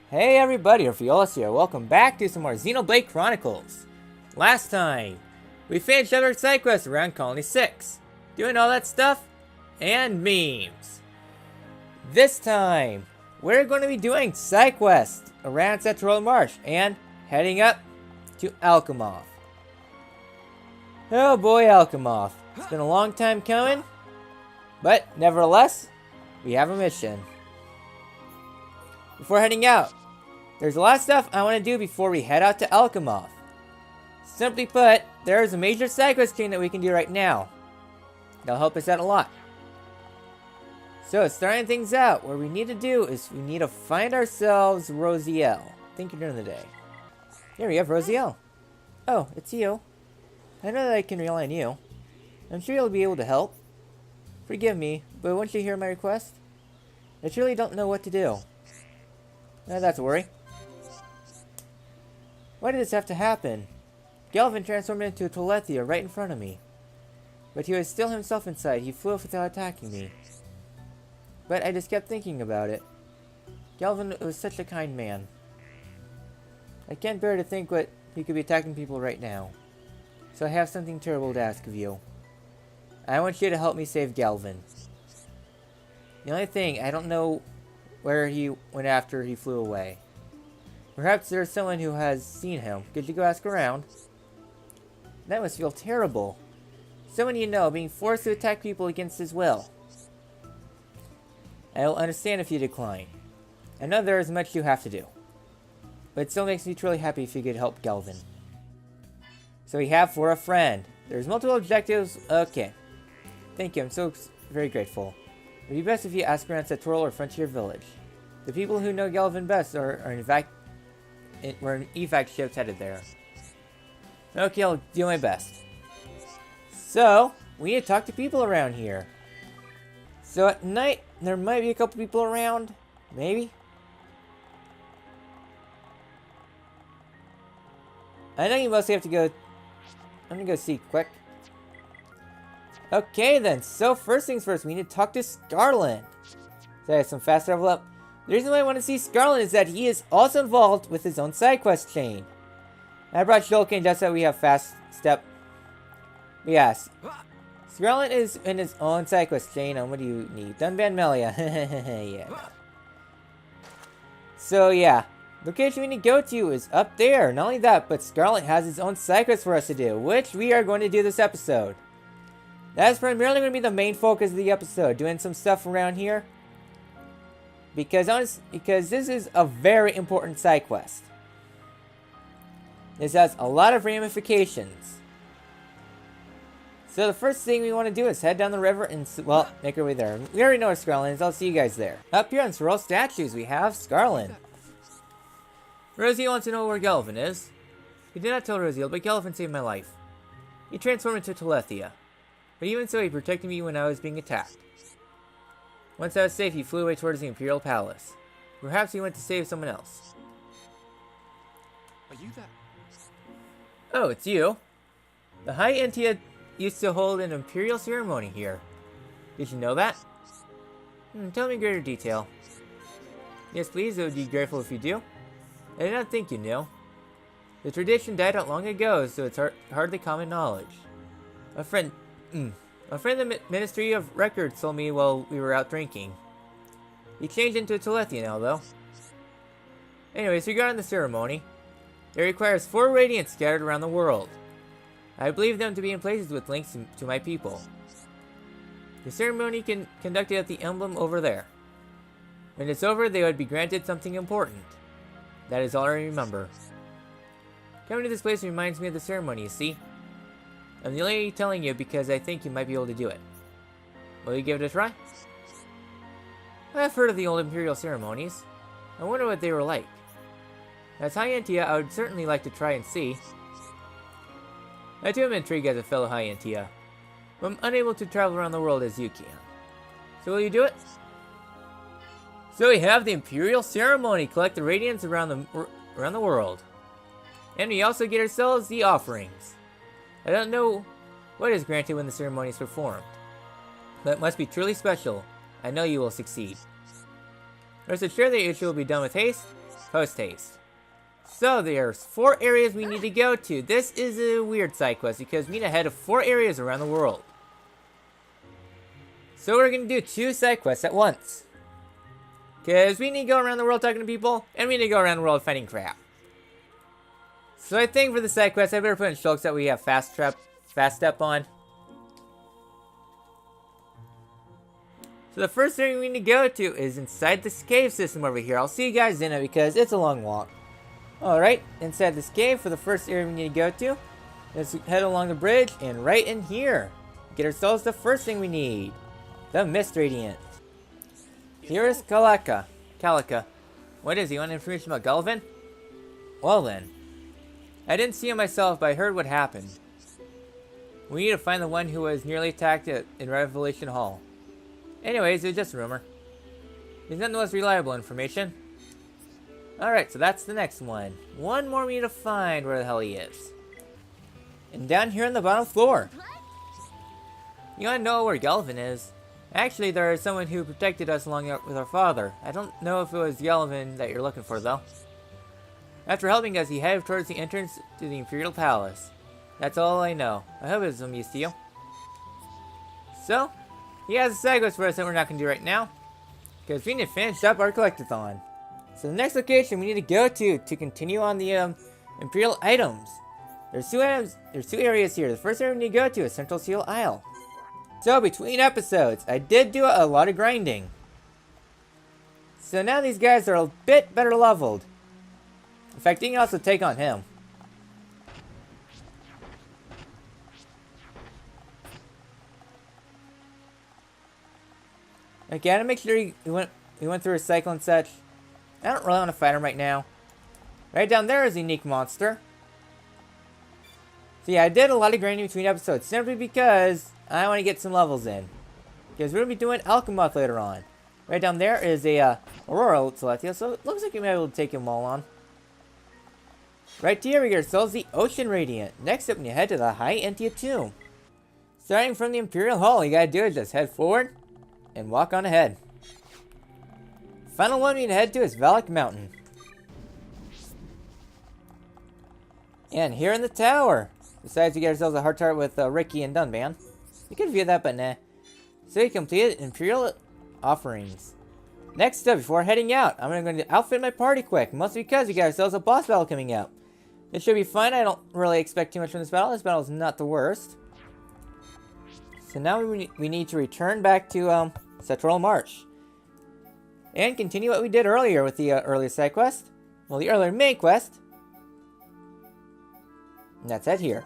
Hey everybody, Orpheolus here. Welcome back to some more Xenoblade Chronicles. Last time, we finished other side quests around Colony 6, doing all that stuff, and memes. This time, we're going to be doing side quests around Satorl Marsh and heading up to Alchemoth. Oh boy, Alchemoth. It's been a long time coming, but nevertheless, we have a mission. Before heading out, there's a lot of stuff I want to do before we head out to Alchemoth. Simply put, there is a major side quest chain that we can do right now. That'll help us out a lot. So, starting things out, what we need to do is we need to find ourselves Rosiel. Think you're doing the day. Here we have Rosiel. Oh, it's you. I know that I can rely on you. I'm sure you'll be able to help. Forgive me, but once you hear my request, I truly don't know what to do. Not that's a worry. Why did this have to happen? Galvin transformed into a Telethia right in front of me. But he was still himself inside. He flew off without attacking me. But I just kept thinking about it. Galvin was such a kind man. I can't bear to think what he could be attacking people right now. So I have something terrible to ask of you. I want you to help me save Galvin. The only thing, I don't know where he went after he flew away. Perhaps there's someone who has seen him. Could you go ask around? That must feel terrible. Someone you know being forced to attack people against his will. I'll understand if you decline. I know there is much you have to do. But it still makes me truly happy if you could help Galvin. So we have for a friend. There's multiple objectives. Okay. Thank you, I'm so very grateful. It would be best if you ask around Satorl or Frontier Village. The people who know Galvin best were in evac ships headed there. Okay, I'll do my best. So, we need to talk to people around here. So at night, there might be a couple people around. Maybe. I know you mostly have to go... I'm gonna go see quick. Okay then, so first things first, we need to talk to Scarlin. So I have some fast travel up. The reason why I want to see Scarlin is that he is also involved with his own side quest chain. I brought Shulkin just so we have fast step. Yes. Scarlin is in his own side quest chain, and what do you need? Dunban Melia. Yeah. So yeah, the location we need to go to is up there. Not only that, but Scarlin has his own side quest for us to do, which we are going to do this episode. That's primarily going to be the main focus of the episode, doing some stuff around here. Because this is a very important side quest. This has a lot of ramifications. So the first thing we want to do is head down the river and, well, make our way there. We already know where Scarlin is, I'll see you guys there. Up here on Satorl Statues, we have Scarlin. Rosie wants to know where Galvin is. He did not tell Rosie, but Galvin saved my life. He transformed into Telethia. But even so, he protected me when I was being attacked. Once I was safe, he flew away towards the Imperial Palace. Perhaps he went to save someone else. Are you that? Oh, it's you. The High Entia used to hold an Imperial ceremony here. Did you know that? Tell me in greater detail. Yes, please, I would be grateful if you do. I did not think you knew. The tradition died out long ago, so it's hardly common knowledge. A friend in the Ministry of Records told me while we were out drinking. He changed into a Telethia now, though. Anyways, regarding the ceremony, it requires 4 radiants scattered around the world. I believe them to be in places with links to my people. The ceremony conducted at the emblem over there. When it's over, they would be granted something important. That is all I remember. Coming to this place reminds me of the ceremony, you see? I'm only telling you because I think you might be able to do it. Will you give it a try? I've heard of the old Imperial ceremonies. I wonder what they were like. As High Entia, I would certainly like to try and see. I too am intrigued as a fellow High Entia, but I'm unable to travel around the world as you can. So will you do it? So we have the Imperial ceremony, collect the radiants around the world. And we also get ourselves the offerings. I don't know what is granted when the ceremony is performed, but it must be truly special. I know you will succeed. Rest assured the issue will be done with haste, Post haste. So there's 4 areas we need to go to. This is a weird side quest because we need to head to 4 areas around the world. So we're going to do 2 side quests at once. Because we need to go around the world talking to people, and we need to go around the world fighting crap. So I think for the side quest, I better put in Shulks that we have fast step on. So the first thing we need to go to is inside this cave system over here. I'll see you guys in it because it's a long walk. Alright, inside this cave for the first area we need to go to. Let's head along the bridge and right in here. Get ourselves the first thing we need. The Mist Radiant. Here is Calica. What is he? You want information about Gullivan? Well then. I didn't see him myself, but I heard what happened. We need to find the one who was nearly attacked in Revelation Hall. Anyways, it was just a rumor. It's not the most reliable information. Alright, so that's the next one. One more we need to find where the hell he is. And down here on the bottom floor. You wanna know where Gullivan is? Actually, there is someone who protected us along with our father. I don't know if it was Gullivan that you're looking for, though. After helping us, he headed towards the entrance to the Imperial Palace. That's all I know. I hope it's of use to you. So, he has a side quest for us that we're not going to do right now. Because we need to finish up our collectathon. So the next location we need to go to continue on the Imperial items. There's two areas here. The first area we need to go to is Central Seal Isle. So between episodes, I did do a lot of grinding. So now these guys are a bit better leveled. In fact, you can also take on him. Okay, I gotta make sure he went through a cycle and such. I don't really want to fight him right now. Right down there is a unique monster. So yeah, I did a lot of grinding between episodes simply because I want to get some levels in. Because we're going to be doing Alchemoth later on. Right down there is a Aurora Celestia, so it looks like we might be able to take them all on. Right here we get ourselves the Ocean Radiant. Next up, we head to the High Entia Tomb. Starting from the Imperial Hall, you gotta do is just head forward and walk on ahead. Final one we need to head to is Valak Mountain. And here in the tower, besides we get ourselves a heart tart with Ricky and Dunban. You could view that, but nah. So we completed Imperial offerings. Next up, before heading out, I'm going to outfit my party quick, mostly because we got ourselves a boss battle coming up. It should be fun. I don't really expect too much from this battle. This battle is not the worst. So now we need to return back to Satorl Marsh. And continue what we did earlier with the earlier side quest. Well, the earlier main quest. And that's it here.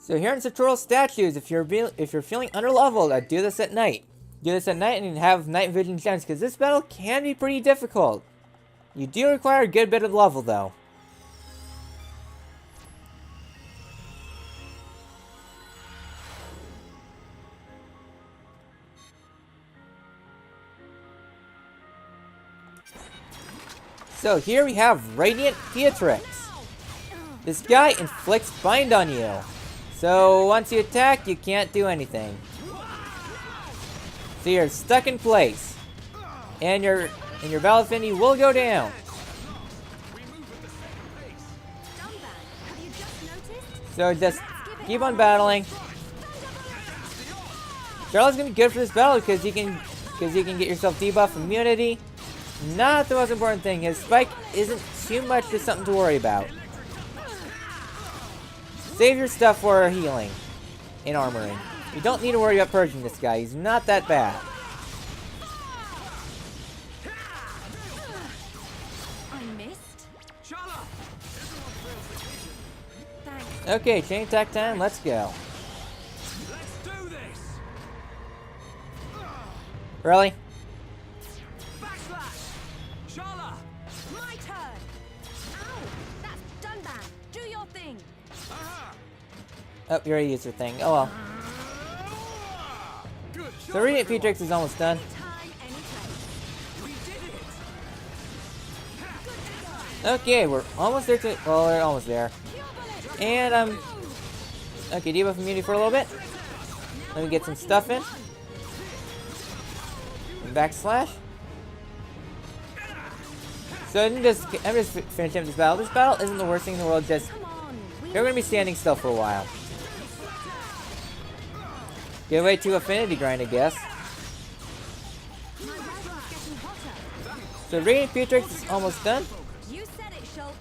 So here in Satorl statues, if you're feeling underleveled, do this at night. Do this at night and have night vision gems, because this battle can be pretty difficult. You do require a good bit of level, though. So here we have Radiant Beatrix. This guy inflicts bind on you. So once you attack, you can't do anything. So you're stuck in place. And your battle affinity will go down. So just keep on battling. Charlotte's gonna be good for this battle because you can get yourself debuff immunity. Not the most important thing. His spike isn't too much, just something to worry about. Save your stuff for healing and armoring. You don't need to worry about purging this guy. He's not that bad. I missed. Okay, chain attack time. Let's go. Let's do this. Really? Backslash. Shala. My turn. Ow! That's Dunban. Do your thing. Aha. Oh, you already used your thing. Oh well. Good So job, Radiant everyone. Beatrix is almost done. Time, any place. We did it. Okay, we're almost there to... Well, we're almost there. And, okay, debuff immunity for a little bit. Let me get some stuff in. And backslash. So I'm just finishing up this battle. This battle isn't the worst thing in the world, just Come on. we're gonna be standing still for a while. Get away to affinity grind, I guess. My rival's getting hotter. So Radiant Beatrix is almost done. You said it, Shulk.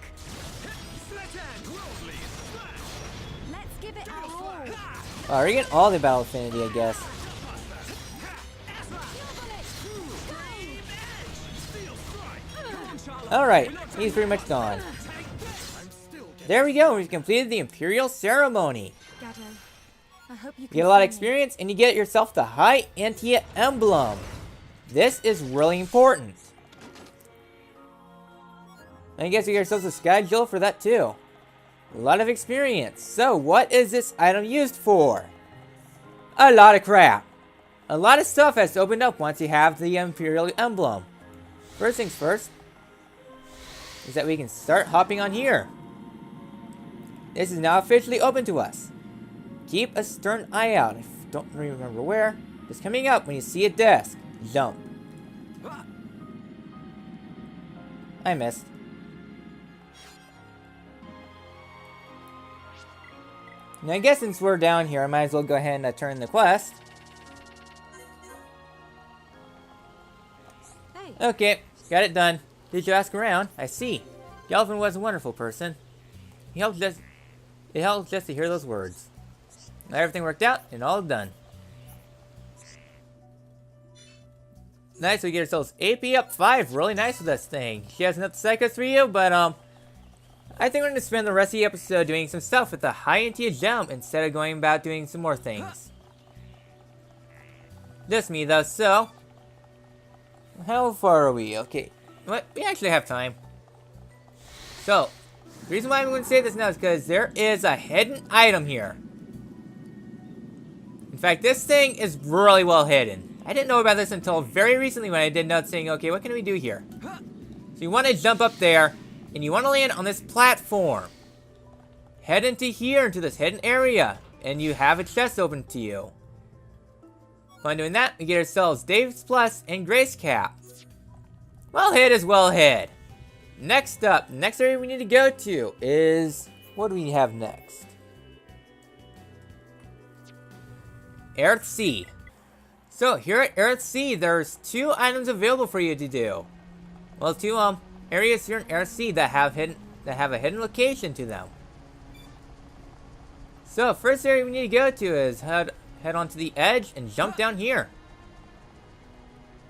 Let's give it our all. Oh, we're getting all the battle affinity, I guess. Alright, he's pretty much gone. There we go, we've completed the Imperial ceremony. Gado, I hope you You can get a lot of see me. experience, and you get yourself the High Antia emblem. This is really important. And I guess you get yourselves a Sky Jewel for that too. A lot of experience. So, what is this item used for? A lot of crap. A lot of stuff has opened up once you have the Imperial emblem. First things first, is that we can start hopping on here. This is now officially open to us. Keep a stern eye out. I don't remember where. It's coming up when you see a desk. Jump. I missed. Now I guess since we're down here, I might as well go ahead and turn the quest. Hey, Okay, got it done. Did you ask around? I see. Galvin was a wonderful person. It helped just to hear those words. Now everything worked out and all done. Nice, we get ourselves AP up 5. Really nice with this thing. She has enough psychos for you, but I think we're gonna spend the rest of the episode doing some stuff with the High Antia gem instead of going about doing some more things. Just me though, so how far are we? Okay. What? We actually have time. So, the reason why I'm going to say this now is because there is a hidden item here. In fact, this thing is really well hidden. I didn't know about this until very recently when I did note saying, okay, what can we do here? So you want to jump up there, and you want to land on this platform. Head into here, into this hidden area, and you have a chest open to you. Upon doing that, we get ourselves Dave's Plus and Grace Cap. Well hid is well hid. Next up, next area we need to go to is... what do we have next? Earthsea. So here at Earthsea, there's 2 items available for you to do. Well, 2 areas here in Earthsea that have a hidden location to them. So first area we need to go to is head onto the edge and jump down here.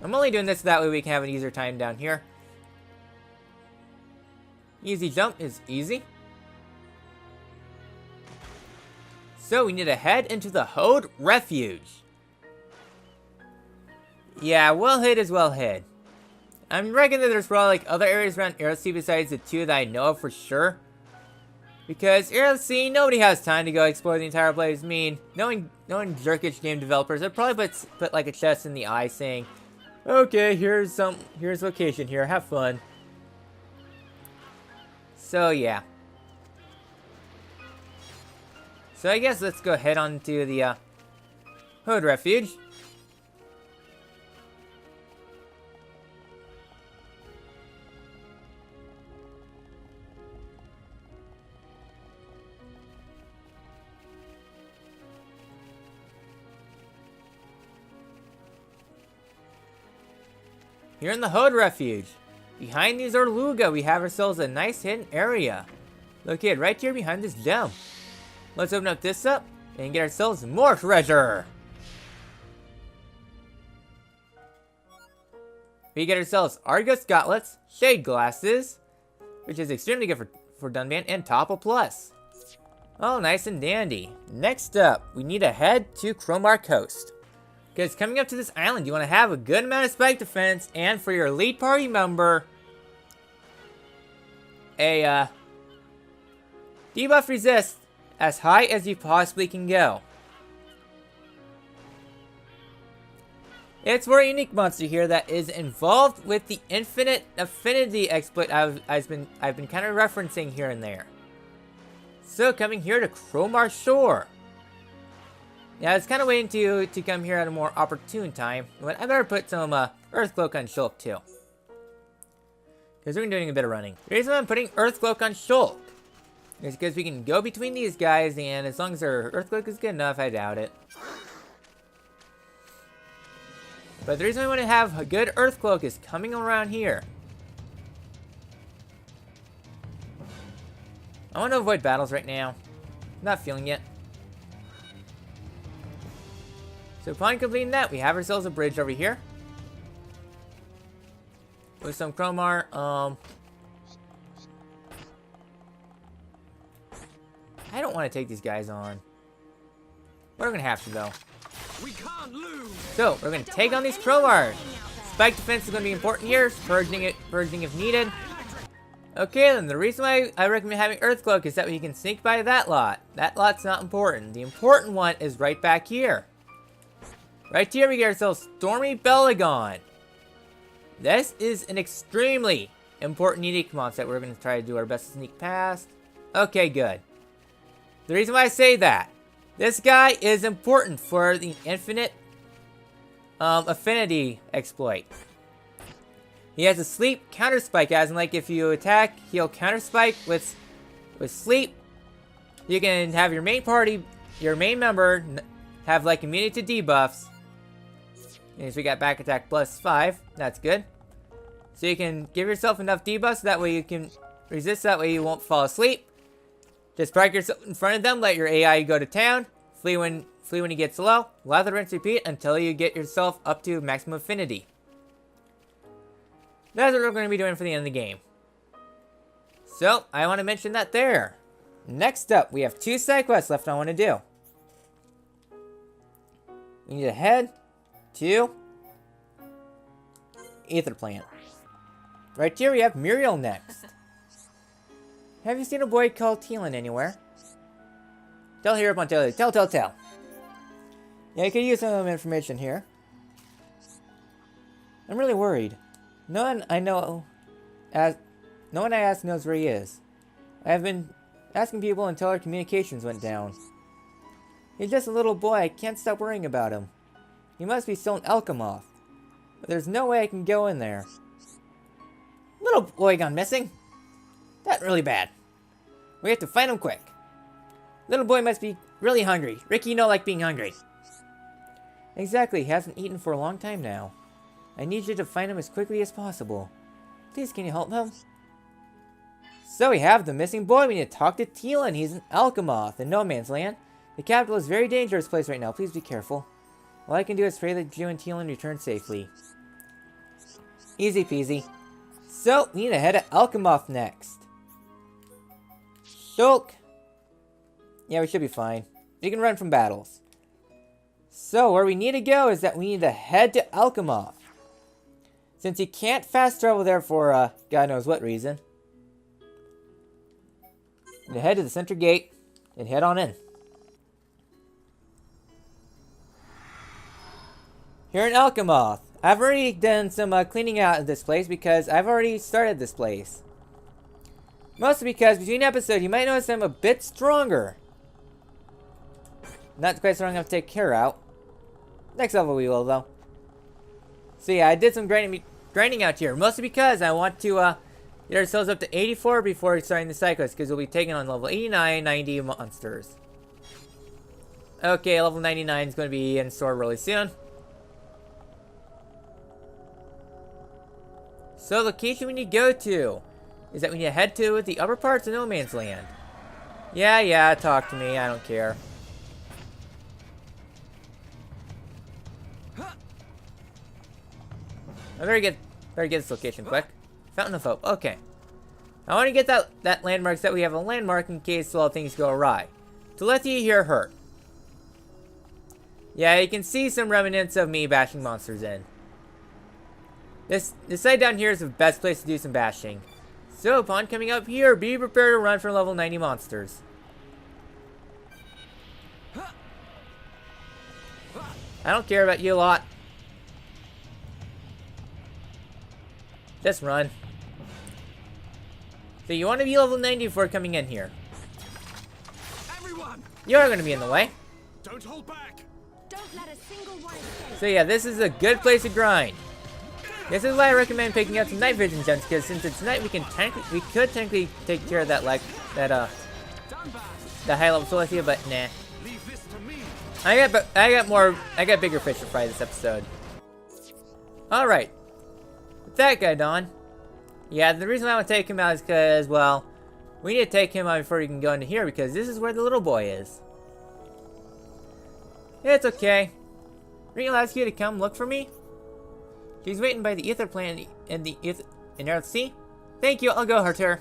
I'm only doing this so that way we can have an easier time down here. Easy jump is easy. So we need to head into the Hode Refuge. Yeah, well hid is well hid. I'm reckoning that there's probably like other areas around Earthsea besides the 2 that I know of for sure. Because Earthsea, nobody has time to go explore the entire place. I mean, knowing jerkish game developers, they'd probably put like a chest in the eye saying, okay, here's location here, have fun. So yeah. So I guess let's go head on to the Hode Refuge. Here in the Hode Refuge. Behind these Orluga, we have ourselves a nice hidden area. Located right here behind this gem. Let's open up this up and get ourselves more treasure. We get ourselves Argus gauntlets, shade glasses, which is extremely good for Dunban, and Topple Plus. All nice and dandy. Next up, we need to head to Cromar Coast. Because coming up to this island, you want to have a good amount of spike defense, and for your lead party member, a debuff resist as high as you possibly can go. It's for a unique monster here that is involved with the infinite affinity exploit I've been kind of referencing here and there. So coming here to Cromar Shore. Yeah, I was kind of waiting to come here at a more opportune time, but I better put some Earth Cloak on Shulk too. Because we're doing a bit of running. The reason why I'm putting Earthcloak on Shulk is because we can go between these guys, and as long as our Earthcloak is good enough, I doubt it. But the reason I want to have a good Earthcloak is coming around here. I want to avoid battles right now. Not feeling it. So upon completing that, we have ourselves a bridge over here. With some Chromar. I don't want to take these guys on. We're going to have to, though. We can't lose. So, we're going to take on these Chromars. Spike defense is going to be important here. Purging if needed. Okay, then the reason why I recommend having Earthcloak is that we can sneak by that lot. That lot's not important. The important one is right back here. Right here, we get ourselves Stormy Belagon. This is an extremely important unique monster that we're going to try to do our best to sneak past. Okay, good. The reason why I say that, this guy is important for the infinite affinity exploit. He has a sleep counter spike, as in like if you attack, he'll counter spike with sleep. You can have your main member have like immunity to debuffs. And so we got back attack +5, that's good. So you can give yourself enough debuffs, that way you can resist, that way you won't fall asleep. Just park yourself in front of them, let your AI go to town, flee when he gets low, lather, rinse, repeat until you get yourself up to maximum affinity. That's what we're going to be doing for the end of the game. So, I want to mention that there. Next up, we have 2 side quests left I want to do. We need to head to Ether Plant. Right here, we have Muriel next. Have you seen a boy called Teelan anywhere? Tell here up on Tell. Tell. Yeah, you could use some information here. I'm really worried. No one I ask knows where he is. I have been asking people until our communications went down. He's just a little boy. I can't stop worrying about him. He must be still in Alchemoth. But there's no way I can go in there. Little boy gone missing? That's really bad. We have to find him quick. Little boy must be really hungry. Ricky, you know, like being hungry. Exactly. He hasn't eaten for a long time now. I need you to find him as quickly as possible. Please, can you help him? So we have the missing boy. We need to talk to Teelan. He's in Alchemoth in No Man's Land. The capital is a very dangerous place right now. Please be careful. All I can do is pray that you and Teelan return safely. Easy peasy. So, we need to head to Alchemoth next. Shulk. Yeah, we should be fine. We can run from battles. So, where we need to go is that we need to head to Alchemoth. Since you can't fast travel there for, God knows what reason. We need to head to the center gate and head on in. Here in Alchemoth. I've already done some cleaning out of this place because I've already started this place. Mostly because between episodes you might notice I'm a bit stronger. Not quite strong enough to take care out. Next level we will though. So yeah, I did some grinding out here. Mostly because I want to get ourselves up to 84 before starting the side quest. Because we'll be taking on level 89, 90 monsters. Okay, level 99 is going to be in store really soon. So the location we need to go to is that we need to head to the upper parts of No Man's Land. Yeah, talk to me. I don't care. I better get this location quick. Fountain of Hope. Okay. I want to get that landmark so that we have a landmark in case all things go awry. Telethi here hurt. Yeah, you can see some remnants of me bashing monsters in. This side down here is the best place to do some bashing. So, upon coming up here, be prepared to run for level 90 monsters. I don't care about you a lot. Just run. So you want to be level 90 before coming in here. Everyone, You're going to be in the way. don't hold back. Don't let a single one escape. So yeah, this is a good place to grind. This is why I recommend picking up some night vision gems, because since it's night, we could technically take care of that the high level Celestia, but nah. Leave this to me. I got bigger fish to fry this episode. Alright. With that guy done. Yeah, the reason I want to take him out is because, well, we need to take him out before we can go into here, because this is where the little boy is. It's okay. Ring will ask you to come look for me. She's waiting by the ether planet in the Earth Sea. Thank you, I'll go hurt her.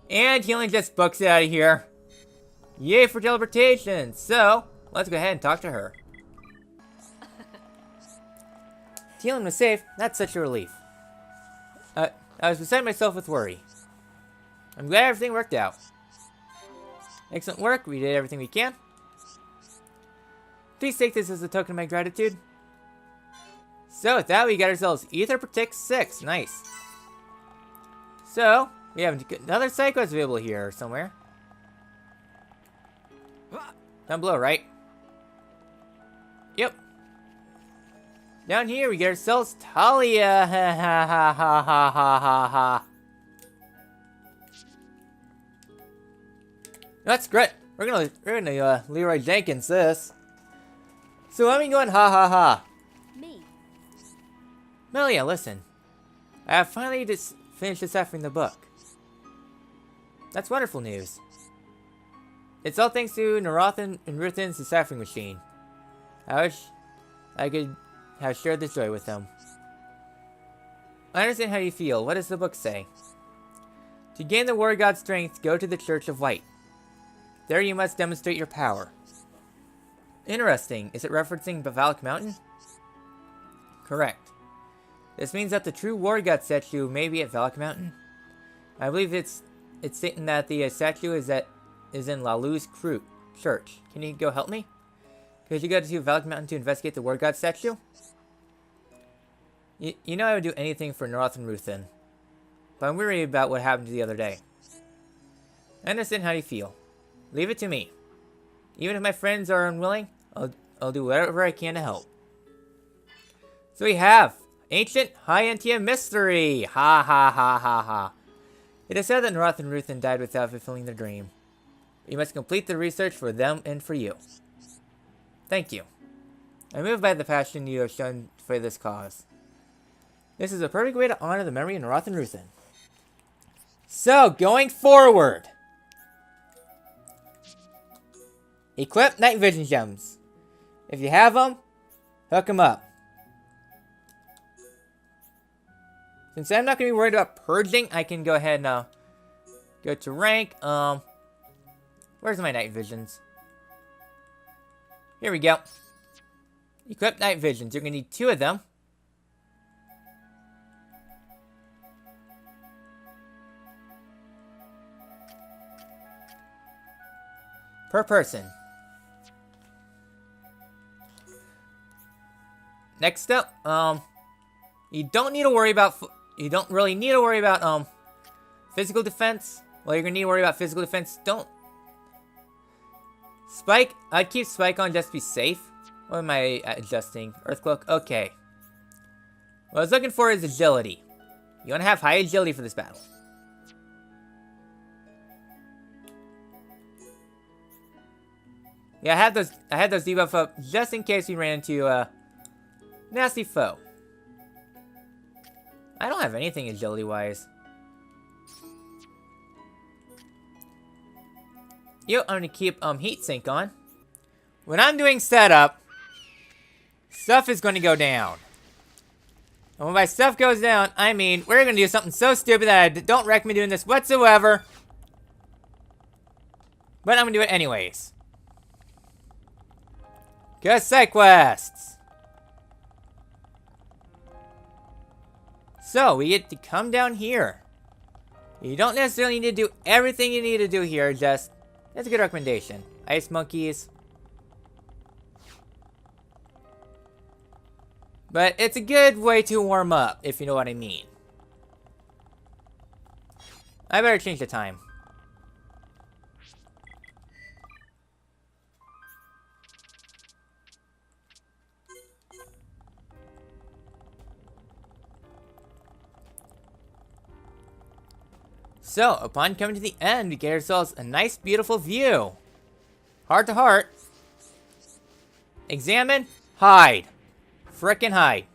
And he only just books it out of here. Yay for teleportation. So, let's go ahead and talk to her. Teal'c was safe. That's such a relief. I was beside myself with worry. I'm glad everything worked out. Excellent work. We did everything we can. Please take this as a token of my gratitude. So with that, we got ourselves Ether Protect 6. Nice. So, we have another side quest available here somewhere. Down below, right? Yep. Down here, we get ourselves Talia. Ha ha ha ha ha ha ha ha. That's great. We're gonna Leroy Jenkins this. So I'm going ha ha ha. Me. Melia, listen. I have finally finished deciphering the book. That's wonderful news. It's all thanks to Narothan and Ruthin's deciphering machine. I wish I could have shared this joy with them. I understand how you feel. What does the book say? To gain the War God's strength, go to the Church of Light. There you must demonstrate your power. Interesting. Is it referencing Bavalik Mountain? Correct. This means that the true War God statue may be at Valak Mountain. I believe it's stating that the statue is in Lalu's church. Can you go help me? Could you go to Valak Mountain to investigate the War God statue? You know I would do anything for North and Ruthin. But I'm worried about what happened the other day. I understand how you feel. Leave it to me. Even if my friends are unwilling, I'll do whatever I can to help. So we have Ancient High NTM Mystery! Ha ha ha ha ha. It is said that North and Ruthin died without fulfilling their dream. You must complete the research for them and for you. Thank you. I'm moved by the passion you have shown for this cause. This is a perfect way to honor the memory of North and Ruthin. So, going forward. Equip night vision gems. If you have them, hook them up. Since I'm not going to be worried about purging, I can go ahead and go to rank. Where's my night visions? Here we go. Equip night visions. You're going to need 2 of them. Per person. Next up, you don't need to worry about. You don't really need to worry about physical defense. Well, you're gonna need to worry about physical defense. Don't. Spike. I'd keep Spike on just to be safe. What am I adjusting? Earthcloak. Okay. What I was looking for is agility. You want to have high agility for this battle. Yeah, I had those debuff up just in case we ran into a nasty foe. I don't have anything agility-wise. Yo, I'm gonna keep heat sink on. When I'm doing setup, stuff is gonna go down. And when my stuff goes down, I mean we're gonna do something so stupid that I don't recommend doing this whatsoever. But I'm gonna do it anyways. Go side quests. So, we get to come down here. You don't necessarily need to do everything you need to do here, just... That's a good recommendation. Ice monkeys. But it's a good way to warm up, if you know what I mean. I better change the time. So, upon coming to the end, we get ourselves a nice, beautiful view. Heart to heart. Examine. Hide. Frickin' hide.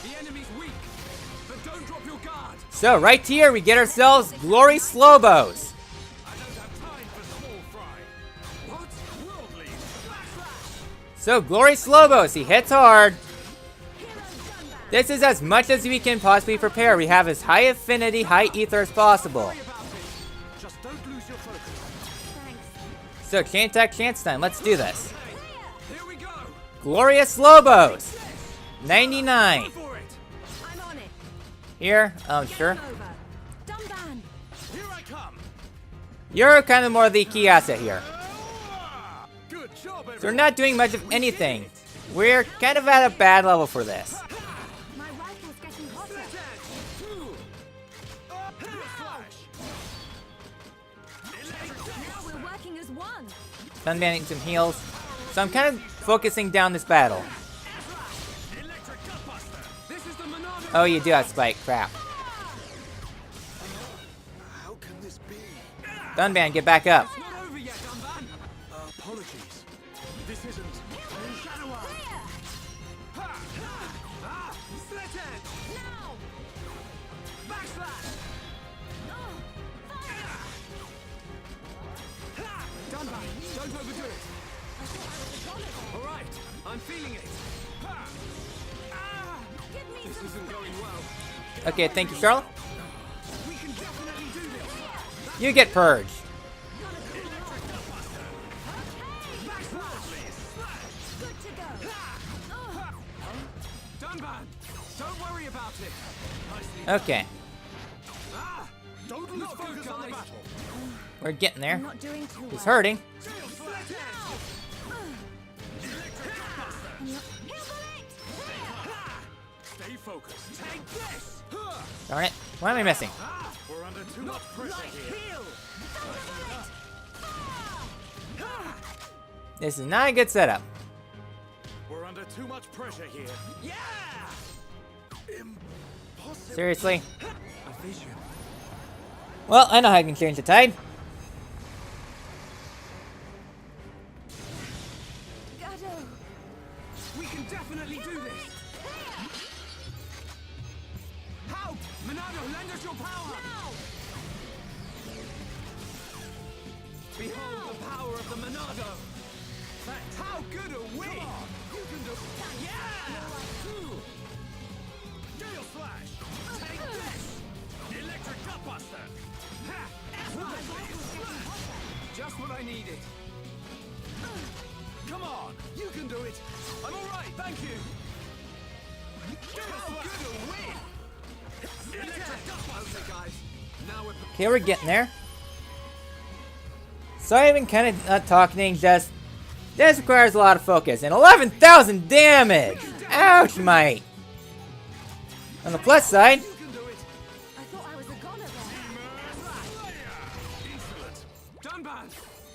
The enemy's weak, but don't drop your guard. So, right here, we get ourselves Glory Slowbows. I don't have time for small fry. What? Worldly. So, Glory Slowbows, he hits hard. This is as much as we can possibly prepare. We have as high affinity, high ether as possible. Worry about it. Just don't lose your focus. So, chain attack, chance time. Let's do this. Here we go. Glorious Slowbows. 99. Go for it. I'm on it. Here, sure. Game over. Dunban. Here I come. You're kind of more the key asset here. Good job, everyone. So we're not doing much of anything. We're kind of at a bad level for this. My rifle's getting hotter. Now we're working as one. Sunman needs some heals. So I'm kind of focusing down this battle. This is the Monado. Oh, you do have Spike. Crap. How can this be? Dunban, get back up. It's not over yet, Dunban. Apologies. This isn't. Shadow Eye. Ha! Ah! Slit edge. Now. Backslash. Ha! Dunban, don't overdo it. All right, I'm feeling it. Ha! Ah! Give me This some isn't going well. Okay, thank you, Charlotte. We can definitely do this. You get purged. good to go. Dunban, don't worry about it. Nicely. Okay, Ah! Don't lose focus on the battle. we're getting there. I'm not doing too well. He's hurting. Slit edge. Stay focused. Take this. Darn it. What am I missing? We're under too much pressure here. This is not a good setup. We're under too much pressure here. Yeah! Impossible. Seriously? A vision. Well, I know how I can change the tide. Gado. We can definitely do this. How? Monado, lend us your power. Behold the power of the Monado. How good are we? You can do. Yeah! Gale slash. Take this. Electric gutbuster. Ha! Just what I needed. Come on, you can do it. I'm all right, thank you. How good are we? Electric gutbuster, guys. Now we're. Okay, we're getting there. Sorry, I've been kind of not talking, just... This requires a lot of focus, and 11,000 damage! Ouch, mate! On the plus side, You can do it. I thought I was a goner there. Insolent. Dunban,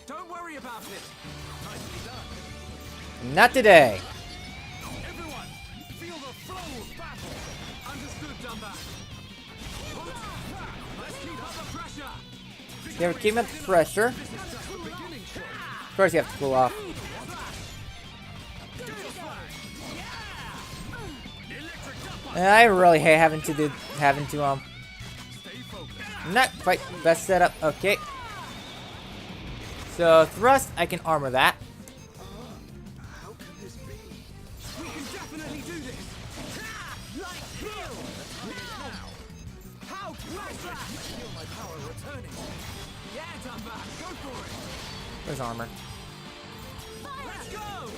don't worry about it. Nicely done. not today. Everyone, feel the flow of battle. Understood, Dunban. Let's keep up the pressure. Yeah, we're keeping up the pressure. This is just the beginning, Sean. Of course, you have to cool off. I really hate having to Stay focused. not quite best setup. Okay. So thrust, I can armor that. How can this be? We can definitely do this. Like heal. Now. How close? Feel my power returning. Yeah, Dunban, go for it. Where's armor? Let's go.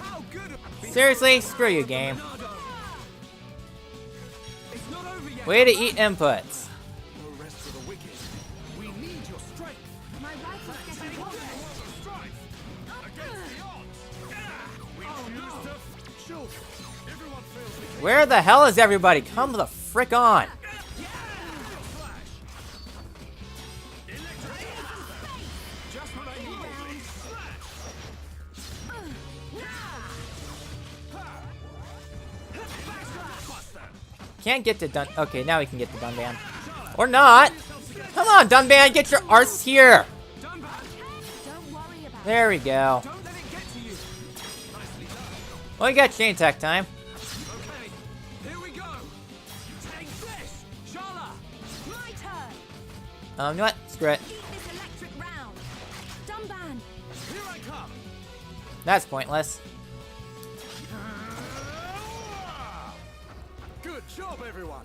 How good? Seriously, screw you, game. It's not over yet. Way to eat inputs. No rest for the wicked. We need your strength. My rifle's getting hotter. Against the odds. We choose to shoot. Everyone feels the Where the hell is everybody? Come the frick on. Can't get to Dun. Okay, now we can get to Dunban. Or not. Come on, Dunban, get your arse here. Don't worry about There we go. Don't let it get to you. Nicely done. Well, we got chain attack time. Okay, here we go. Take this, Shala. my turn. You know what? Screw it. Eat this electric round. Dunban. Here I come. That's pointless. Good job, everyone.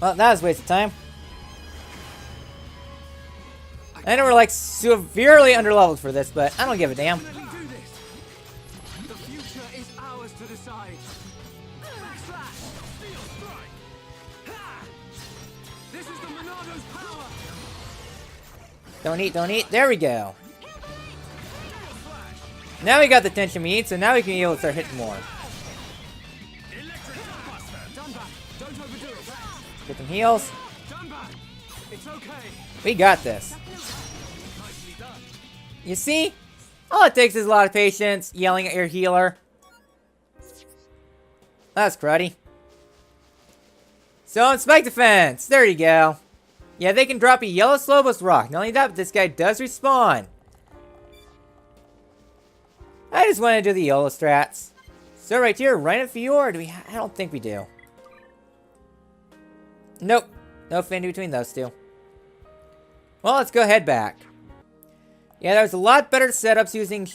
Well, that was a waste of time. I know we're like severely underleveled for this, but I don't give a damn. Definitely do this. The future is ours to decide. Backslash. Steel strike. Ha! This is the Monado's power. Don't eat. There we go. Now we got the tension we need, so now we can be able to start hitting more. Electric Buster. Done back. Don't overdo it. Get them heals. Done back. It's okay. We got this. Nicely done. You see? All it takes is a lot of patience, yelling at your healer. That's cruddy. So, Spike Defense. There you go. Yeah, they can drop a yellow Slowbus rock. Not only that, but this guy does respawn. I just want to do the YOLO strats. So right here, Rhino Fior, do we? I don't think we do. Nope. No fin between those two. Well, let's go head back. Yeah, there's a lot better setups using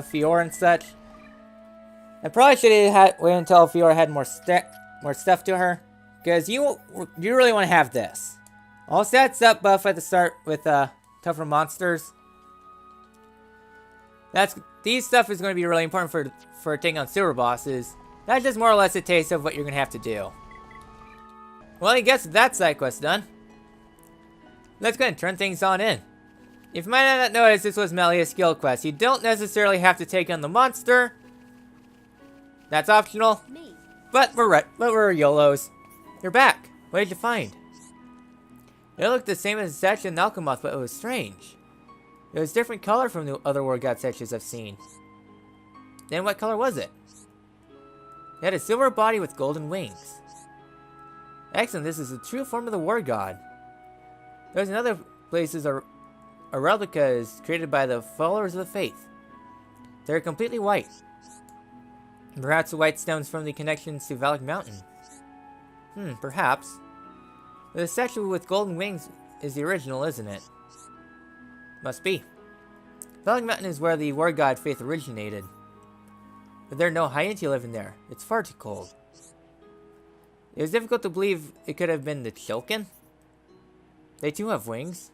Fior and such. I probably should have waited until Fior had more stuff to her, because you really want to have this. All stats up buff at the start with tougher monsters. These stuff is going to be really important for taking on super bosses. That's just more or less a taste of what you're going to have to do. Well, I guess that side quest done. Let's go ahead and turn things on in. If you might not notice, this was merely a skill quest. You don't necessarily have to take on the monster. That's optional. Me. But we're YOLOs. You're back. What did you find? It looked the same as the statue in Alchemoth, but it was strange. It was a different color from the other War God statues I've seen. Then what color was it? It had a silver body with golden wings. Excellent, this is the true form of the War God. There's in other places a replica is created by the followers of the faith. They're completely white. Perhaps the white stems from the connections to Valak Mountain. Perhaps. The statue with golden wings is the original, isn't it? Must be. Valak Mountain is where the War God faith originated. But there are no Hyanti living there. It's far too cold. It was difficult to believe it could have been the Chilkin. They too have wings.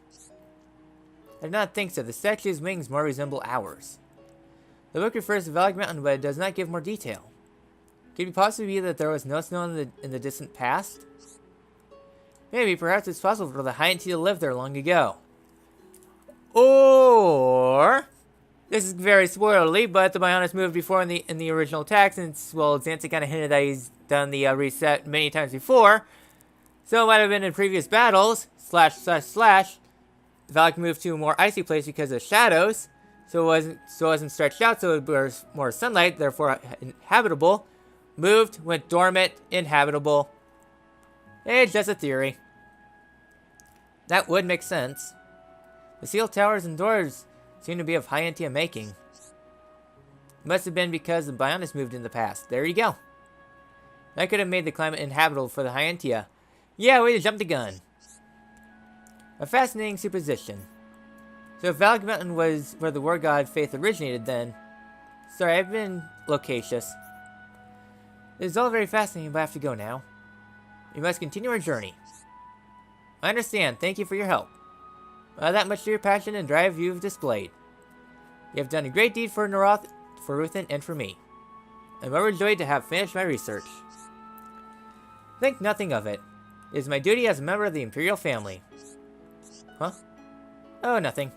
I do not think so. The statue's wings more resemble ours. The book refers to Valak Mountain, but it does not give more detail. Could it possibly be that there was no snow in the distant past? Maybe, perhaps it's possible for the Hyanti to live there long ago. Or this is very spoilerly, but the Bionis moved before in the original attack, since, well, Xanthi kind of hinted that he's done the reset many times before. So it might have been in previous battles, / Valak moved to a more icy place because of shadows, so it wasn't stretched out, so it was more sunlight, therefore inhabitable. Moved, went dormant, inhabitable. It's just a theory. That would make sense. The sealed towers and doors seem to be of Hyantia making. Must have been because the Bionis moved in the past. There you go. That could have made the climate inhabitable for the Hyantia. Yeah, way to jump the gun. A fascinating supposition. So if Valak Mountain was where the War God faith originated, then... Sorry, I've been loquacious. This is all very fascinating, but I have to go now. We must continue our journey. I understand. Thank you for your help. That much to your passion and drive you've displayed. You have done a great deed for Narath, for Ruthin, and for me. I'm overjoyed to have finished my research. Think nothing of it. It is my duty as a member of the Imperial family. Huh? Oh, nothing.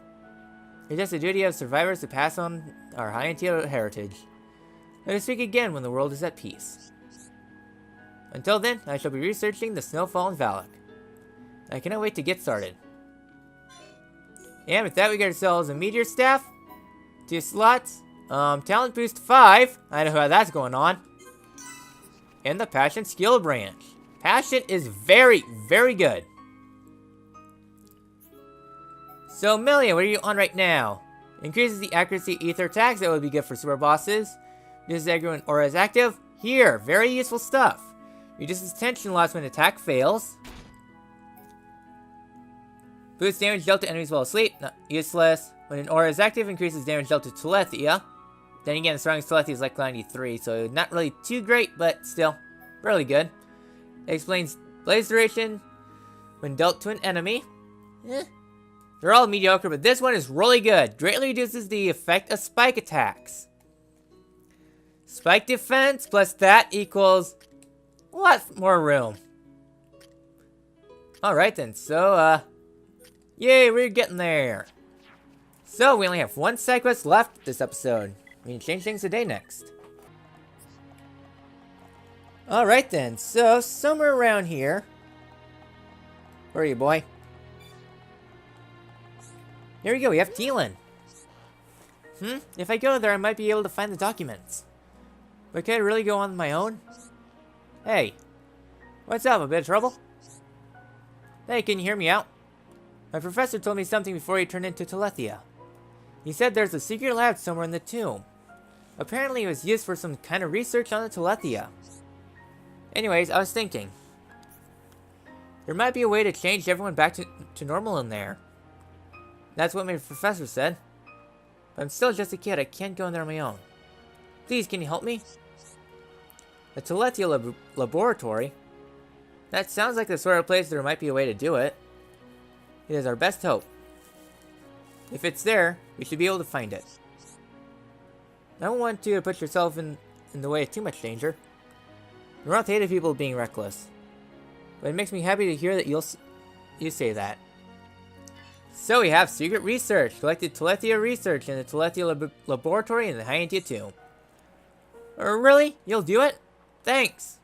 It's just a duty of survivors to pass on our Hyantia heritage. Let us speak again when the world is at peace. Until then, I shall be researching the snowfall in Valak. I cannot wait to get started. And with that, we get ourselves a Meteor Staff. 2 slots. Talent Boost 5. I know how that's going on. And the Passion Skill Branch. Passion is very, very good. So, Melia, what are you on right now? Increases the accuracy ether attacks. That would be good for super bosses. Reduces aggro when aura is active. Here, very useful stuff. Reduces tension loss when attack fails. Boosts damage dealt to enemies while asleep. Not useless. When an aura is active, increases damage dealt to Telethia. Then again, the strongest Telethia is like 93, so not really too great, but still, really good. It explains blaze duration when dealt to an enemy. They're all mediocre, but this one is really good. Greatly reduces the effect of spike attacks. Spike defense plus that equals a lot more room. Alright then, so, yay, we're getting there. So, we only have 1 side quest left this episode. We can change things today next. Alright then, so, somewhere around here. Where are you, boy? Here we go, we have Teelan. If I go there, I might be able to find the documents. But can I really go on my own? Hey. What's up, a bit of trouble? Hey, can you hear me out? My professor told me something before he turned into Telethia. He said there's a secret lab somewhere in the tomb. Apparently it was used for some kind of research on the Telethia. Anyways, I was thinking. There might be a way to change everyone back to normal in there. That's what my professor said. But I'm still just a kid, I can't go in there on my own. Please, can you help me? A Telethia laboratory? That sounds like the sort of place there might be a way to do it. It is our best hope. If it's there, we should be able to find it. I don't want you to put yourself in the way of too much danger. North hated people being reckless. But it makes me happy to hear that you say that. So we have secret research. Collected Telethia research in the Telethia laboratory in the High Intia tomb. Really? You'll do it? Thanks.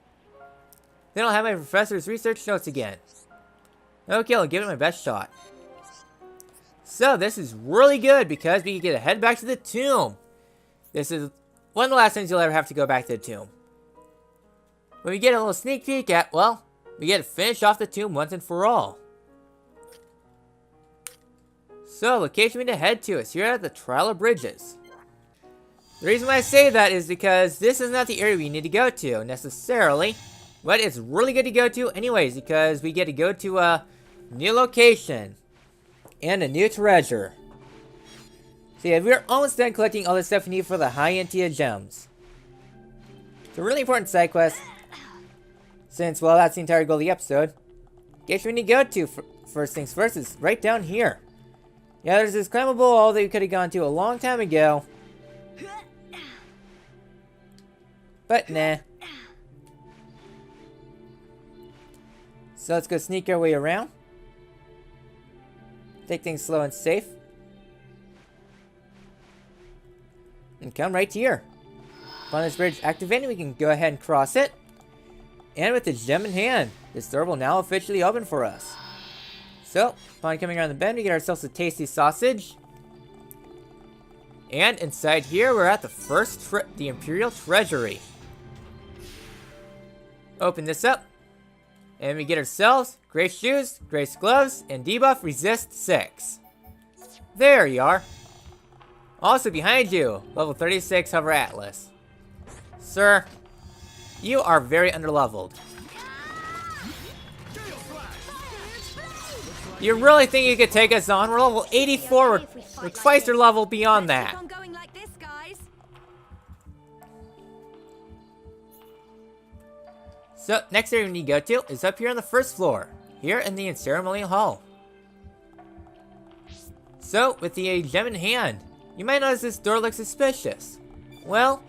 Then I'll have my professor's research notes again. Okay, I'll give it my best shot. So this is really good because we can get to head back to the tomb. This is one of the last times you'll ever have to go back to the tomb. When we get a little sneak peek at, well, we get to finish off the tomb once and for all. So, location we need to head to is here at the Trial of Bridges. The reason why I say that is because this is not the area we need to go to, necessarily. But it's really good to go to anyways, because we get to go to a new location. And a new treasure. So yeah, we're almost done collecting all the stuff we need for the High Intia gems. It's a really important side quest. Since, well, that's the entire goal of the episode. Guess we need to go to, first things first, is right down here. Yeah, there's this climbable wall that we could have gone to a long time ago. But nah. So let's go sneak our way around. Take things slow and safe. And come right here. Upon this bridge activating, we can go ahead and cross it. And with the gem in hand, this door will now officially open for us. So, upon coming around the bend, we get ourselves a tasty sausage. And inside here, we're at the Imperial Treasury. Open this up. And we get ourselves Grace Shoes, Grace Gloves, and Debuff Resist 6. There you are. Also behind you, level 36 Hover Atlas. Sir, you are very underleveled. You really think you could take us on? We're level 84, we're twice your level beyond that. So, next area we need to go to is up here on the first floor, here in the ceremonial hall. So, with the gem in hand, you might notice this door looks suspicious. Well,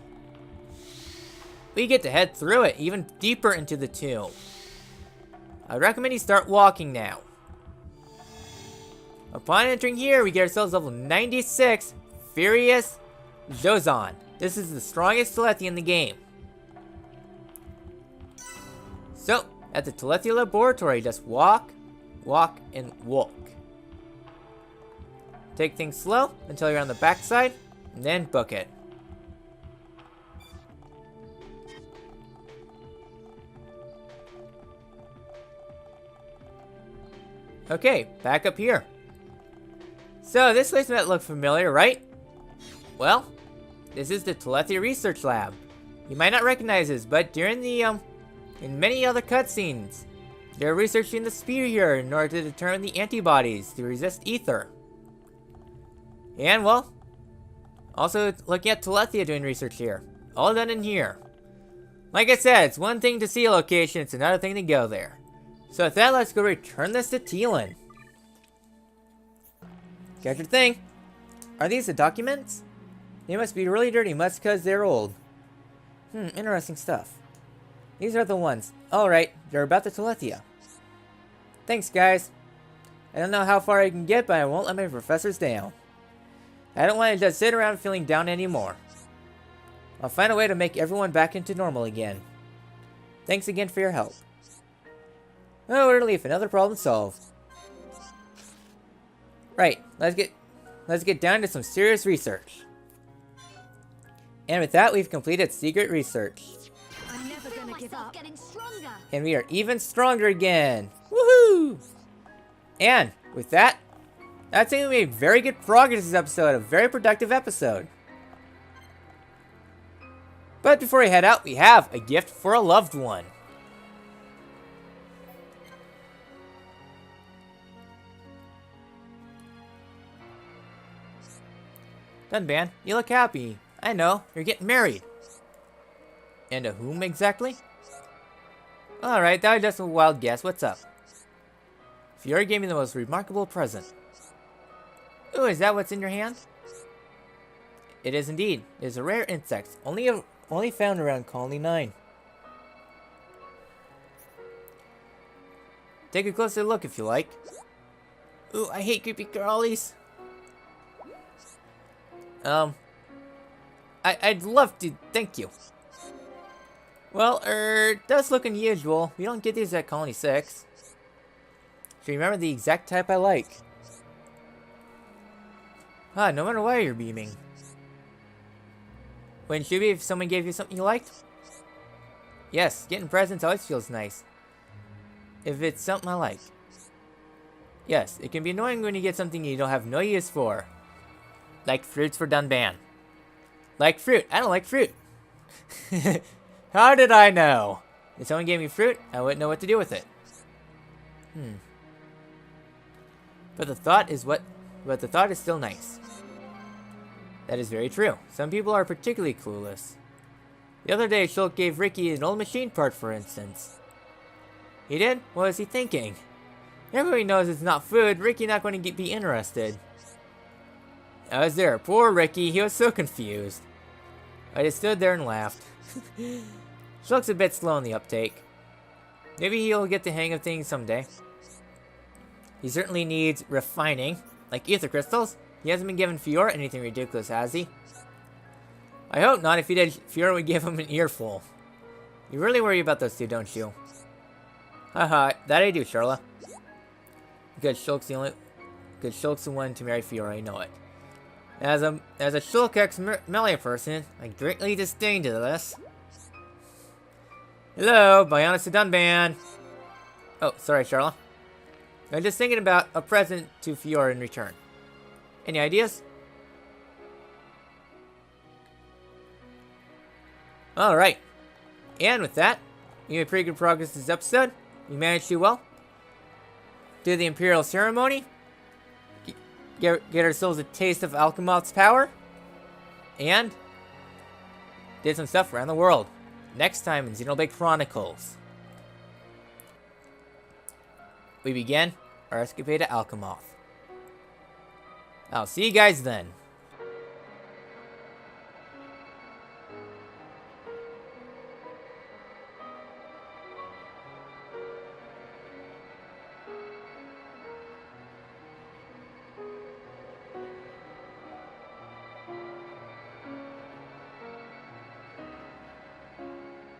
we get to head through it even deeper into the tomb. I recommend you start walking now. Upon entering here, we get ourselves level 96, Furious Zozan. This is the strongest Telethia in the game. So, at the Telethia laboratory, just walk, walk, and walk. Take things slow until you're on the backside, and then book it. Okay, back up here. So, this place might look familiar, right? Well, this is the Telethia Research Lab. You might not recognize this, but during the, in many other cutscenes, they're researching the spear here in order to determine the antibodies to resist ether. And, well, also looking at Telethia doing research here. All done in here. Like I said, it's one thing to see a location, it's another thing to go there. So with that, let's go return this to Teelan. Got your thing. Are these the documents? They must be really dirty, must because they're old. Interesting stuff. These are the ones. Alright, they're about the Telethia. Thanks, guys. I don't know how far I can get, but I won't let my professors down. I don't want to just sit around feeling down anymore. I'll find a way to make everyone back into normal again. Thanks again for your help. Oh, what a relief, another problem solved. Right, let's get down to some serious research. And with that, we've completed secret research. I'm never gonna give up. Getting stronger. And we are even stronger again. Woohoo! And with that, that's going to be very good progress this episode, a very productive episode. But before we head out, we have a gift for a loved one. Dunban, you look happy. I know, you're getting married. And to whom exactly? Alright, that was just a wild guess. What's up? Fiora gave me the most remarkable present. Ooh, is that what's in your hand? It is indeed. It is a rare insect, only found around Colony 9. Take a closer look if you like. Ooh, I hate creepy crawlies. I'd love to, thank you. Well, it does look unusual. We don't get these at Colony 6. So remember the exact type I like. No matter why you're beaming. Wouldn't you be if someone gave you something you liked? Yes, getting presents always feels nice. If it's something I like. Yes, it can be annoying when you get something you don't have no use for. Like fruits for Dunban. Like fruit. I don't like fruit. How did I know? If someone gave me fruit, I wouldn't know what to do with it. But the thought is still nice. That is very true. Some people are particularly clueless. The other day, Shulk gave Ricky an old machine part, for instance. He did? What was he thinking? Everybody knows it's not food. Ricky not going to be interested. I was there. Poor Ricky. He was so confused. I just stood there and laughed. Shulk's a bit slow in the uptake. Maybe he'll get the hang of things someday. He certainly needs refining. Like ether crystals. He hasn't been given Fiora anything ridiculous, has he? I hope not. If he did, Fiora would give him an earful. You really worry about those two, don't you? Haha, that I do, Charla. Because Shulk's the one to marry Fiora, I know it. As a Shulk X melee person, I greatly disdain to this. Hello, Bionis to Dunban. Oh, sorry, Charla. I'm just thinking about a present to Fiora in return. Any ideas? Alright. And with that, we made pretty good progress this episode. We managed to, well, do the Imperial ceremony. Get ourselves a taste of Alchemoth's power. And did some stuff around the world. Next time in Xenoblade Chronicles. We begin our escapade to Alchemoth. I'll see you guys then.